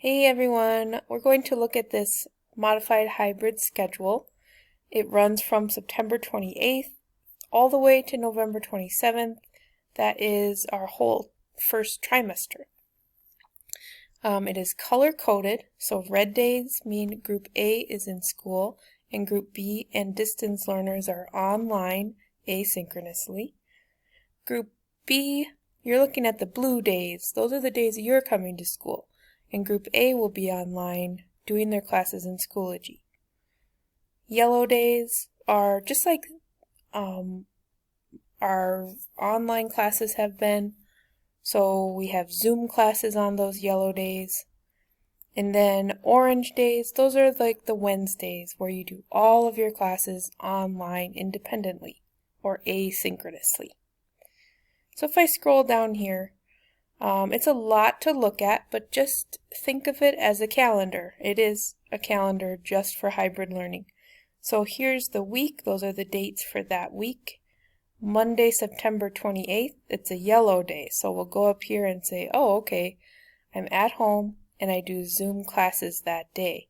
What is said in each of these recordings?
Hey everyone, we're going to look at this modified hybrid schedule. It runs from September 28th all the way to November 27th. That is our whole first trimester. It is color-coded, so red days mean Group A is in school, and Group B and distance learners are online asynchronously. Group B, you're looking at the blue days. Those are the days you're coming to school. And Group A will be online doing their classes in Schoology. Yellow days are just like our online classes have been. So we have Zoom classes on those yellow days. And then orange days, those are like the Wednesdays where you do all of your classes online independently or asynchronously. So if I scroll down here, it's a lot to look at, but just think of it as a calendar. It is a calendar just for hybrid learning. So here's the week. Those are the dates for that week. Monday, September 28th, it's a yellow day. So we'll go up here and say, oh, okay, I'm at home and I do Zoom classes that day.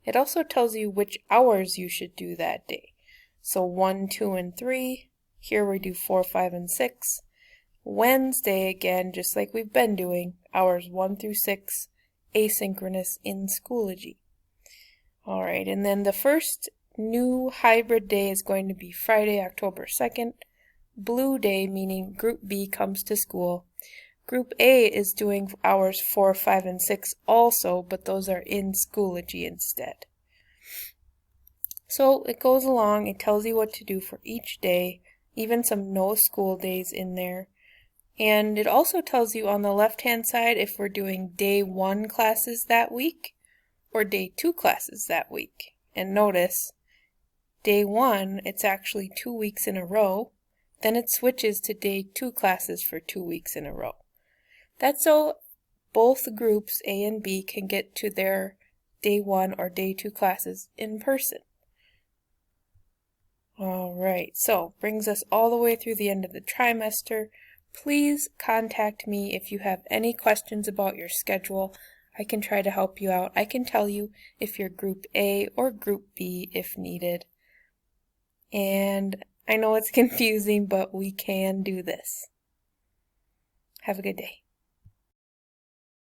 It also tells you which hours you should do that day. So 1, 2, and 3. Here we do 4, 5, and 6. Wednesday, again, just like we've been doing, hours 1 through 6, asynchronous in Schoology. Alright, and then the first new hybrid day is going to be Friday, October 2nd. Blue day, meaning Group B comes to school. Group A is doing hours 4, 5, and 6 also, but those are in Schoology instead. So it goes along, it tells you what to do for each day, even some no school days in there. And it also tells you on the left-hand side if we're doing day 1 classes that week or day 2 classes that week. And notice, day 1, it's actually 2 weeks in a row. Then it switches to day 2 classes for 2 weeks in a row. That's so both groups, A and B, can get to their day 1 or day 2 classes in person. Alright, so brings us all the way through the end of the trimester. Please contact me if you have any questions about your schedule. I can try to help you out. I can tell you if you're Group A or Group B if needed. And I know it's confusing, but we can do this. Have a good day.